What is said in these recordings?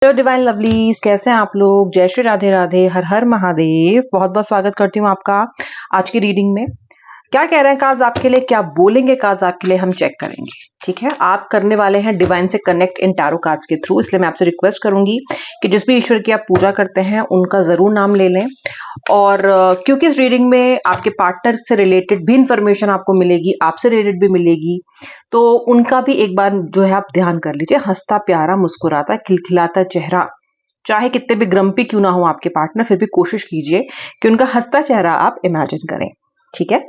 Hello divine lovelies, कैसे हैं आप लोग। जय श्री राधे राधे, हर हर महादेव। बहुत बहुत स्वागत करती हूँ आपका आज की रीडिंग में। क्या कह रहे हैं कार्ड्स आपके लिए, क्या बोलेंगे कार्ड्स आपके लिए, हम चेक करेंगे। ठीक है, आप करने वाले हैं डिवाइन से कनेक्ट इन टैरो कार्ड्स के थ्रू, इसलिए मैं आपसे रिक्वेस्ट करूंगी कि जिस भी ईश्वर की आप पूजा करते हैं उनका जरूर नाम ले लें। और क्योंकि इस रीडिंग में आपके पार्टनर से रिलेटेड भी इंफॉर्मेशन आपको मिलेगी, आपसे रिलेटेड भी मिलेगी, तो उनका भी एक बार जो है आप ध्यान कर लीजिए। हंसता प्यारा मुस्कुराता खिलखिलाता चेहरा, चाहे कितने भी ग्रम्पी क्यों ना हो आपके पार्टनर, फिर भी कोशिश कीजिए कि उनका हंसता चेहरा आप इमेजिन करें। ठीक है।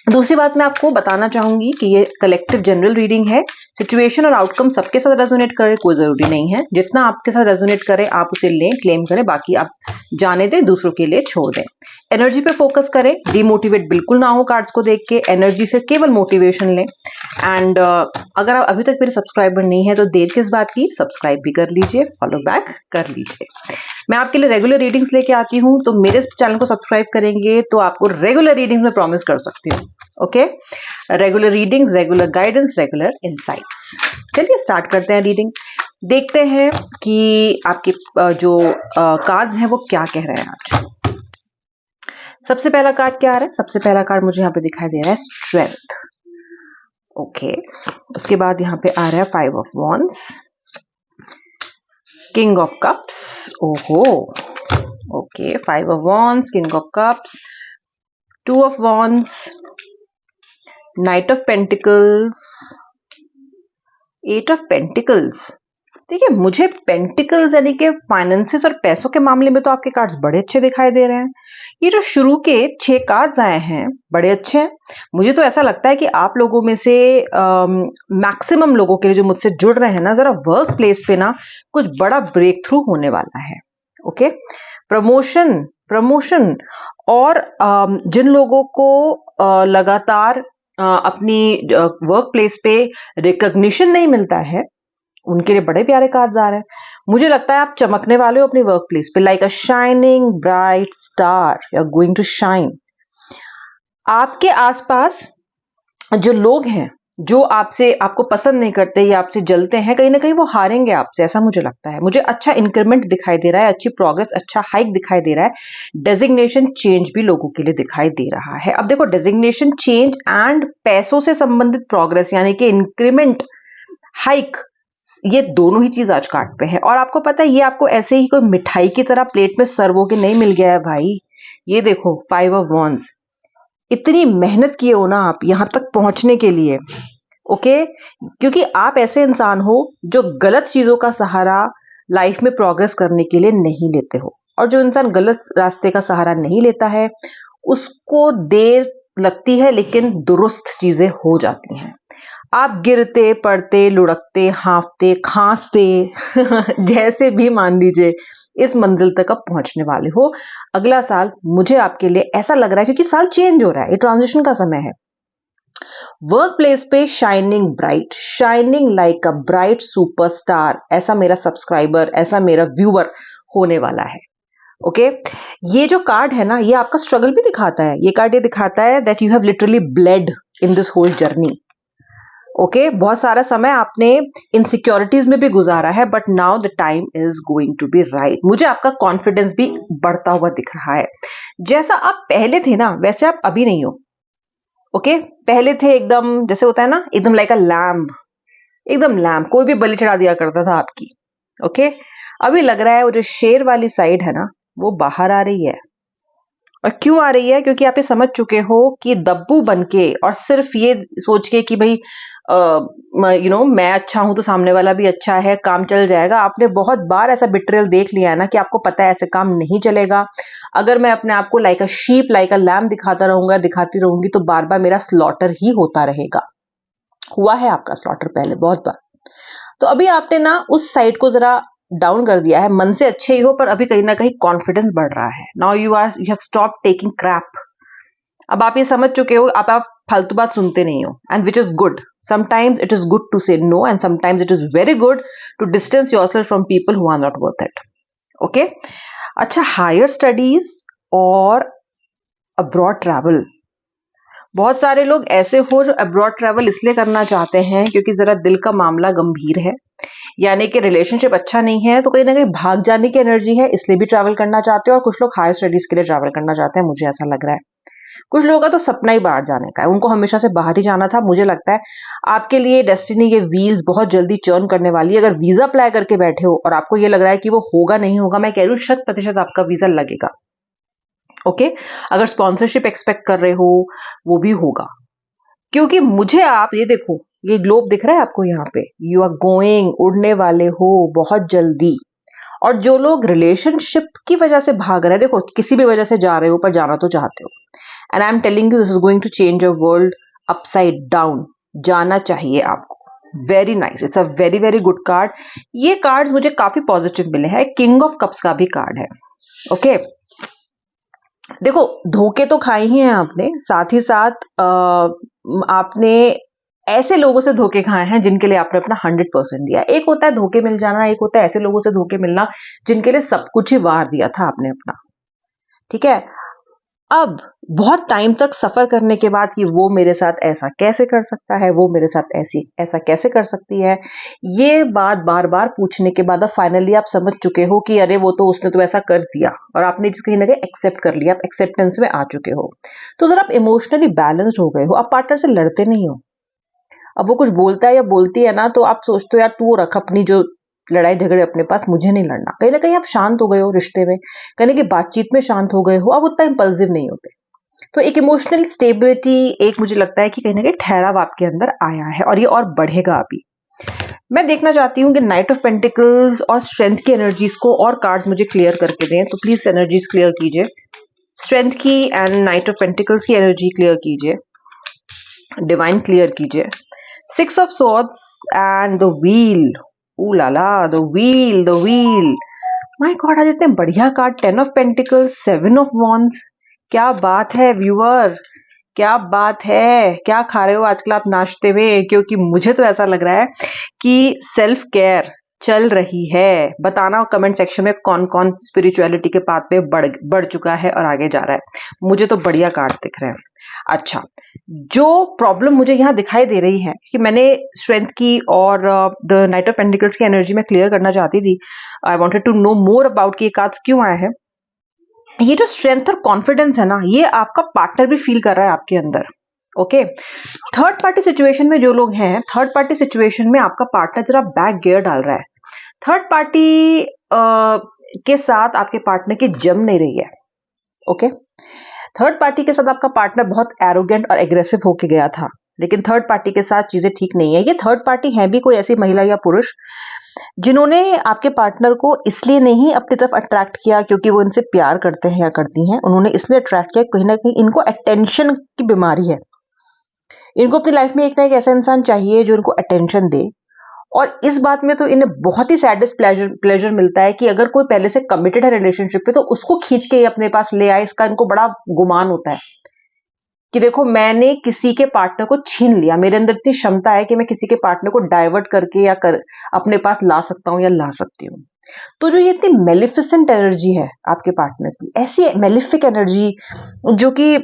दूसरी बात मैं आपको बताना चाहूंगी कि ये कलेक्टिव जनरल रीडिंग है। सिचुएशन और आउटकम सबके साथ रेजोनेट करे कोई जरूरी नहीं है। जितना आपके साथ रेजोनेट करे आप उसे लें, क्लेम करें, बाकी आप जाने दें, दूसरों के लिए छोड़ दें। एनर्जी पे फोकस करें, डिमोटिवेट बिल्कुल ना हो कार्ड्स को देख के, एनर्जी से केवल मोटिवेशन लें। एंड अगर आप अभी तक मेरे सब्सक्राइबर नहीं है तो देर किस बात की, सब्सक्राइब भी कर लीजिए, फॉलो बैक कर लीजिए। मैं आपके लिए रेगुलर रीडिंग्स लेके आती हूँ, तो मेरे चैनल को सब्सक्राइब करेंगे तो आपको रेगुलर रीडिंग्स में प्रॉमिस कर सकती हूँ। Okay, regular readings, regular guidance, regular insights. चलिए स्टार्ट करते हैं रीडिंग। देखते हैं कि आपके जो कार्ड्स हैं वो क्या कह रहे हैं आज। सबसे पहला कार्ड क्या आ रहा है? सबसे पहला कार्ड मुझे यहाँ पे दिखाई दे रहा है स्ट्रेंथ। ओके, उसके बाद यहाँ पे आ रहा है 5 of wands, king of cups. ओहो, okay, 5 of wands, king of cups, 2 of wands, knight of pentacles, 8 of pentacles. देखिए, मुझे पेंटिकल्स यानी कि फाइनेंसेस और पैसों के मामले में तो आपके कार्ड्स बड़े अच्छे दिखाई दे रहे हैं। ये जो शुरू के 6 कार्ड्स आए हैं बड़े अच्छे हैं। मुझे तो ऐसा लगता है कि आप लोगों में से मैक्सिमम लोगों के लिए जो मुझसे जुड़ रहे हैं ना, जरा वर्क प्लेस पे ना कुछ बड़ा ब्रेक थ्रू होने वाला है। Okay, promotion, promotion. और जिन लोगों को लगातार अपनी वर्क प्लेस पे रिकॉग्निशन नहीं मिलता है, उनके लिए बड़े प्यारे कार्ड्स आ रहे हैं। मुझे लगता है आप चमकने वाले हो अपनी वर्क प्लेस पे, like a shining bright star, you are going to shine. आपके आसपास जो लोग हैं जो आपको पसंद नहीं करते या आपसे जलते हैं, कहीं ना कहीं वो हारेंगे आपसे, ऐसा मुझे लगता है। मुझे अच्छा इंक्रीमेंट दिखाई दे रहा है, अच्छी प्रोग्रेस, अच्छा हाइक दिखाई दे रहा है। डेजिग्नेशन चेंज भी लोगों के लिए दिखाई दे रहा है। अब देखो, डेजिग्नेशन चेंज एंड पैसों से संबंधित प्रोग्रेस यानी कि इंक्रीमेंट, हाइक, ये दोनों ही चीज आज कार्ड पे है। और आपको पता है, ये आपको ऐसे ही कोई मिठाई की तरह प्लेट में सर्व होके नहीं मिल गया है भाई। ये देखो 5 ऑफ वॉन्ड्स, इतनी मेहनत किए हो ना आप यहां तक पहुंचने के लिए। ओके, क्योंकि आप ऐसे इंसान हो जो गलत चीजों का सहारा लाइफ में प्रोग्रेस करने के लिए नहीं लेते हो। और जो इंसान गलत रास्ते का सहारा नहीं लेता है उसको देर लगती है लेकिन दुरुस्त चीजें हो जाती हैं। आप गिरते पड़ते लुढ़कते हाँफते खांसते जैसे भी मान लीजिए इस मंजिल तक आप पहुंचने वाले हो। अगला साल मुझे आपके लिए ऐसा लग रहा है, क्योंकि साल चेंज हो रहा है, ये ट्रांजिशन का समय है। वर्क प्लेस पे shining bright, shining like a bright superstar, ऐसा मेरा सब्सक्राइबर, ऐसा मेरा व्यूअर होने वाला है। ओके, ये जो कार्ड है ना, ये आपका स्ट्रगल भी दिखाता है। ये कार्ड ये दिखाता है that you have literally bled in this whole journey. Okay, बहुत सारा समय आपने इनसिक्योरिटीज में भी गुजारा है, but now the time is going to be right. मुझे आपका कॉन्फिडेंस भी बढ़ता हुआ दिख रहा है। जैसा आप पहले थे ना वैसे आप अभी नहीं हो। ओके, पहले थे एकदम, जैसे होता है ना, एकदम लाइक अ लैम्ब, एकदम लैम्ब, कोई भी बलि चढ़ा दिया करता था आपकी। ओके, अभी लग रहा है वो जो शेर वाली साइड है ना वो बाहर आ रही है। और क्यों आ रही है? क्योंकि आप ये समझ चुके हो कि दब्बू बनके और सिर्फ ये सोच के कि भाई मैं अच्छा हूं तो सामने वाला भी अच्छा है, काम चल जाएगा। आपने बहुत बार ऐसा बिट्रेयल देख लिया है ना कि आपको पता है ऐसे काम नहीं चलेगा। अगर मैं अपने आप को like a sheep, like a lamb दिखाता रहूंगा, दिखाती रहूंगी, तो बार बार मेरा स्लॉटर ही होता रहेगा। हुआ है आपका स्लॉटर पहले बहुत बार। तो अभी आपने ना उस साइड को जरा डाउन कर दिया है। मन से अच्छे ही हो पर अभी कहीं ना कहीं कॉन्फिडेंस बढ़ रहा है। Now you have stop taking crap. अब आप ये समझ चुके हो, अब आप फालतू बात सुनते नहीं हो, and which is good. Sometimes it is good to say no, and sometimes it is very good to distance yourself from people who are not worth it. Okay, अच्छा, हायर स्टडीज और अब्रॉड ट्रैवल। बहुत सारे लोग ऐसे हो जो abroad travel इसलिए करना चाहते हैं क्योंकि जरा दिल का मामला गंभीर है, यानी कि रिलेशनशिप अच्छा नहीं है तो कहीं ना कहीं भाग जाने की एनर्जी है, इसलिए भी ट्रैवल करना चाहते हो। और कुछ लोग हायर स्टडीज के लिए ट्रैवल करना चाहते हैं, मुझे ऐसा लग रहा है। कुछ लोगों का तो सपना ही बाहर जाने का है, उनको हमेशा से बाहर ही जाना था। मुझे लगता है आपके लिए डेस्टिनी के व्हील्स बहुत जल्दी टर्न करने वाली है। अगर वीजा अप्लाई करके बैठे हो और आपको ये लग रहा है कि वो होगा नहीं होगा, मैं कह रही हूँ 100% आपका वीजा लगेगा। ओके, अगर स्पॉन्सरशिप एक्सपेक्ट कर रहे हो वो भी होगा, क्योंकि मुझे आप ये देखो, ये ग्लोब दिख रहा है आपको यहाँ पे, यू आर गोइंग, उड़ने वाले हो बहुत जल्दी। और जो लोग रिलेशनशिप की वजह से भाग रहे हैं, देखो किसी भी वजह से जा रहे हो पर जाना तो चाहते हो, and I am telling you this is going to change your world upside down. जाना चाहिए आपको। Very nice, it's a very very good card. ये कार्ड्स मुझे काफी पॉजिटिव मिले हैं। किंग ऑफ कप्स का भी कार्ड है। ओके, देखो धोखे तो खाए ही हैं आपने, साथ ही साथ आपने ऐसे लोगों से धोखे खाए हैं जिनके लिए आपने अपना 100% दिया। एक होता है धोखे मिल जाना, एक होता है ऐसे लोगों से धोखे मिलना जिनके लिए सब कुछ ही वार दिया था आपने अपना। ठीक है, अब बहुत टाइम तक सफर करने के बाद कि वो मेरे साथ ऐसा कैसे कर सकता है, वो मेरे साथ ऐसा कैसे कर सकती है, ये बात बार बार पूछने के बाद अब फाइनली आप समझ चुके हो कि अरे वो तो उसने तो ऐसा कर दिया, और आपने जिस कहीं ना कहीं एक्सेप्ट कर लिया, आप एक्सेप्टेंस में आ चुके हो। तो जरा आप इमोशनली बैलेंस्ड हो गए हो, आप पार्टनर से लड़ते नहीं हो। अब वो कुछ बोलता है या बोलती है ना, तो आप सोचते हो यार तू रख अपनी जो लड़ाई झगड़े अपने पास, मुझे नहीं लड़ना। कहीं ना कहीं आप शांत हो गए हो रिश्ते में, कहीं कि बातचीत में शांत हो गए हो, अब उतना इंपल्सिव नहीं होते। तो एक इमोशनल स्टेबिलिटी, एक मुझे लगता है कि कहीं ना कहीं ठहराव आपके अंदर आया है, और ये और बढ़ेगा अभी। मैं देखना चाहती हूँ कि नाइट ऑफ पेंटिकल्स और स्ट्रेंथ की एनर्जीज को और कार्ड्स मुझे क्लियर करके दें, तो प्लीज एनर्जीज क्लियर कीजिए। स्ट्रेंथ की एंड नाइट ऑफ पेंटिकल्स की एनर्जी क्लियर कीजिए, डिवाइन क्लियर कीजिए। Six of swords and the wheel, oh la la, the wheel, the wheel, my god, आज इतने बढ़िया card. 10 of pentacles, 7 of wands, क्या बात है व्यूअर, क्या बात है। क्या खा रहे हो आजकल आप नाश्ते में, क्योंकि मुझे तो ऐसा लग रहा है कि सेल्फ केयर चल रही है। बताना कमेंट सेक्शन में कौन कौन स्पिरिचुअलिटी के पाथ पे बढ़ चुका है और आगे जा रहा है। मुझे तो बढ़िया कार्ड दिख रहे हैं। अच्छा, जो प्रॉब्लम मुझे यहाँ दिखाई दे रही है कि मैंने स्ट्रेंथ की और द नाइट ऑफ पेंटिकल्स की एनर्जी में क्लियर करना चाहती थी। I wanted to know more about कि ये कार्ड्स क्यों आए हैं। ये जो स्ट्रेंथ और कॉन्फिडेंस है ना, ये आपका पार्टनर भी फील कर रहा है आपके अंदर। ओके, थर्ड पार्टी सिचुएशन में जो लोग हैं, थर्ड पार्टी सिचुएशन में आपका पार्टनर जरा बैक गियर डाल रहा है। थर्ड पार्टी के साथ आपके पार्टनर की जम नहीं रही है। ओके, थर्ड पार्टी के साथ आपका पार्टनर बहुत एरोगेंट और एग्रेसिव होके गया था, लेकिन थर्ड पार्टी के साथ चीजें ठीक नहीं है। ये थर्ड पार्टी है भी कोई ऐसी महिला या पुरुष जिन्होंने आपके पार्टनर को इसलिए नहीं अपनी तरफ अट्रैक्ट किया क्योंकि वो इनसे प्यार करते हैं या करती हैं, उन्होंने इसलिए अट्रैक्ट किया कहीं ना कहीं इनको अटेंशन की बीमारी है। इनको अपनी लाइफ में एक ना एक ऐसा इंसान चाहिए जो इनको अटेंशन दे। और इस बात में तो इन्हें बहुत ही सैडेस्ट प्लेजर मिलता है कि अगर कोई पहले से कमिटेड है रिलेशनशिप पे तो उसको खींच के अपने पास ले आए, इसका इनको बड़ा गुमान होता है कि देखो मैंने किसी के पार्टनर को छीन लिया, मेरे अंदर इतनी क्षमता है कि मैं किसी के पार्टनर को डाइवर्ट करके या अपने पास ला सकता हूं या ला सकती हूँ। तो जो ये इतनी मेलिफिसेंट एनर्जी है आपके पार्टनर की, ऐसी मेलिफिक एनर्जी जो कि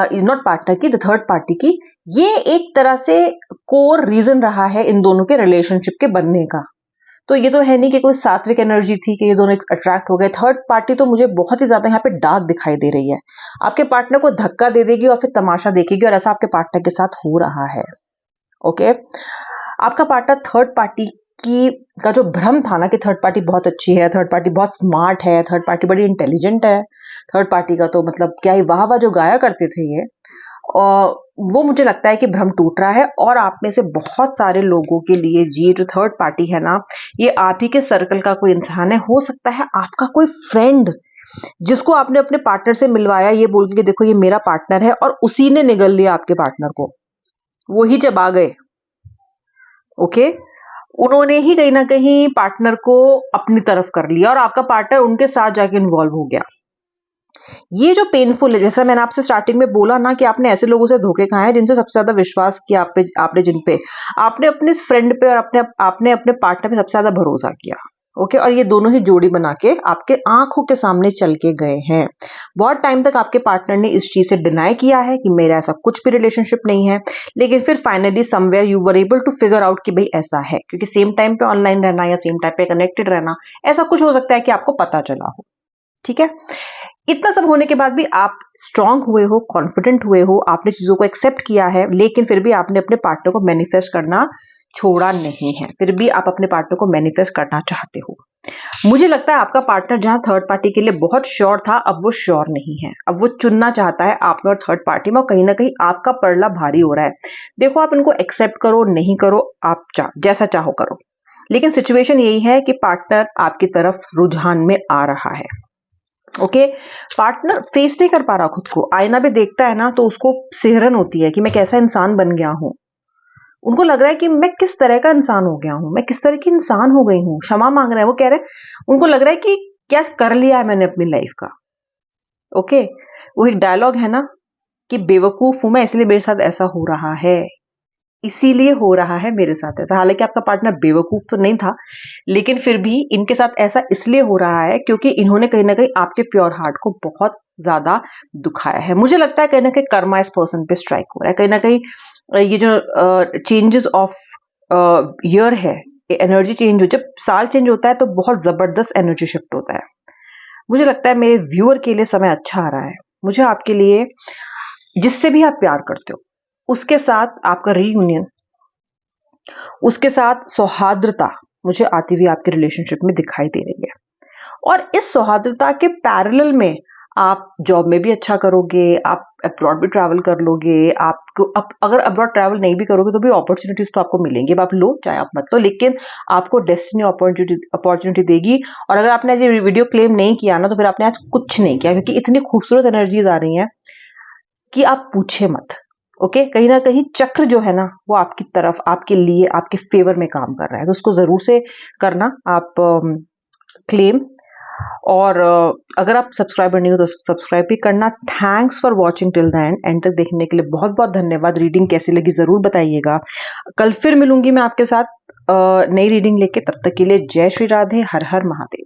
इज नॉट पार्टनर की, द थर्ड पार्टी की, ये एक तरह से कोर रीजन रहा है इन दोनों के रिलेशनशिप के बनने का। तो ये तो है नहीं कि कोई सात्विक एनर्जी थी कि ये दोनों अट्रैक्ट हो गए। थर्ड पार्टी तो मुझे बहुत ही ज्यादा यहाँ पे डार्क दिखाई दे रही है। आपके पार्टनर को धक्का दे देगी और फिर तमाशा देखेगी, और ऐसा आपके पार्टनर के साथ हो रहा है। ओके, आपका पार्टनर थर्ड पार्टी की का जो भ्रम था ना कि थर्ड पार्टी बहुत अच्छी है, थर्ड पार्टी बहुत स्मार्ट है, थर्ड पार्टी बड़ी इंटेलिजेंट है, थर्ड पार्टी का तो मतलब क्या ही वाह वाह जो गाया करते थे ये, और वो मुझे लगता है कि भ्रम टूट रहा है। और आप में से बहुत सारे लोगों के लिए ये जो थर्ड पार्टी है ना, ये आप ही के सर्कल का कोई इंसान है, हो सकता है आपका कोई फ्रेंड जिसको आपने अपने पार्टनर से मिलवाया ये बोल के देखो ये मेरा पार्टनर है, और उसी ने निगल लिया आपके पार्टनर को, वो ही जब आ गए। ओके, उन्होंने ही कहीं ना कहीं पार्टनर को अपनी तरफ कर लिया और आपका पार्टनर उनके साथ जाके इन्वॉल्व हो गया। ये जो पेनफुल है, जैसा मैंने आपसे स्टार्टिंग में बोला ना कि आपने ऐसे लोगों से धोखे खाए हैं जिनसे सबसे ज्यादा विश्वास किया आपने जिन पे आपने अपने फ्रेंड पे और आपने अपने पार्टनर पे सबसे ज्यादा भरोसा किया। ओके, और ये दोनों ही जोड़ी बना के आपके आंखों के सामने चल के गए हैं। बहुत टाइम तक आपके पार्टनर ने इस चीज से डिनाई किया है कि मेरा ऐसा कुछ भी रिलेशनशिप नहीं है, लेकिन फिर finally somewhere you were able to figure out कि भाई ऐसा है, क्योंकि सेम टाइम पे ऑनलाइन रहना या सेम टाइम पे कनेक्टेड रहना, ऐसा कुछ हो सकता है कि आपको पता चला हो। ठीक है, इतना सब होने के बाद भी आप स्ट्रांग हुए हो, कॉन्फिडेंट हुए हो, आपने चीजों को एक्सेप्ट किया है, लेकिन फिर भी आपने अपने पार्टनर को मैनिफेस्ट करना छोड़ा नहीं है, फिर भी आप अपने पार्टनर को मैनिफेस्ट करना चाहते हो। मुझे लगता है आपका पार्टनर जहां थर्ड पार्टी के लिए बहुत श्योर था, अब वो श्योर नहीं है, अब वो चुनना चाहता है आप में और थर्ड पार्टी में, और कहीं ना कहीं आपका पड़ला भारी हो रहा है। देखो, आप इनको एक्सेप्ट करो नहीं करो, आप जैसा चाहो करो, लेकिन सिचुएशन यही है कि पार्टनर आपकी तरफ रुझान में आ रहा है। ओके, पार्टनर फेस नहीं कर पा रहा खुद को, आईना भी देखता है ना तो उसको सिहरन होती है कि मैं कैसा इंसान बन गया हूं। उनको लग रहा है कि मैं किस तरह का इंसान हो गया हूं, मैं किस तरह की इंसान हो गई हूं, क्षमा मांग रहे हैं। वो कह रहे हैं, उनको लग रहा है कि क्या कर लिया है मैंने अपनी लाइफ का। ओके, वो एक डायलॉग है ना कि बेवकूफ हूं मैं, इसलिए मेरे साथ ऐसा हो रहा है, इसीलिए हो रहा है मेरे साथ ऐसा। हालांकि आपका पार्टनर बेवकूफ तो नहीं था, लेकिन फिर भी इनके साथ ऐसा इसलिए हो रहा है क्योंकि इन्होंने कहीं ना कहीं आपके प्योर हार्ट को बहुत ज्यादा दुखाया है। मुझे लगता है कहीं ना कहीं कर्मा इस पर्सन पे स्ट्राइक हो रहा है। कहीं ना कहीं ये जो चेंजेस ऑफ ईयर है, एनर्जी चेंज हो, जब साल चेंज होता है तो बहुत जबरदस्त एनर्जी शिफ्ट होता है। मुझे लगता है मेरे व्यूअर के लिए समय अच्छा आ रहा है। मुझे आपके लिए, जिससे भी आप प्यार करते हो, उसके साथ आपका रीयूनियन, उसके साथ सौहार्द्रता मुझे आती हुई आपके रिलेशनशिप में दिखाई दे रही है। और इस सौहार्द्रता के पैरेलल में आप जॉब में भी अच्छा करोगे, आप अब्रॉड भी ट्रैवल कर लोगे। आपको अगर अब्रॉड ट्रैवल नहीं भी करोगे तो भी अपॉर्चुनिटीज तो आपको मिलेंगी, अब आप लो चाहे आप मत लो, लेकिन आपको डेस्टिनी अपॉर्चुनिटी देगी। और अगर आपने आज ये वीडियो क्लेम नहीं किया ना, तो फिर आपने आज कुछ नहीं किया, क्योंकि इतनी खूबसूरत एनर्जीज आ रही हैं कि आप पूछे मत। ओके, कहीं ना कहीं चक्र जो है ना, वो आपकी तरफ, आपके लिए, आपके फेवर में काम कर रहा है, तो उसको जरूर से करना आप क्लेम। और अगर आप सब्सक्राइबर नहीं हो तो सब्सक्राइब भी करना। Thanks for watching till the end, and तक देखने के लिए बहुत बहुत धन्यवाद। रीडिंग कैसी लगी जरूर बताइएगा। कल फिर मिलूंगी मैं आपके साथ नई रीडिंग लेके, तब तक के लिए जय श्री राधे, हर हर महादेव।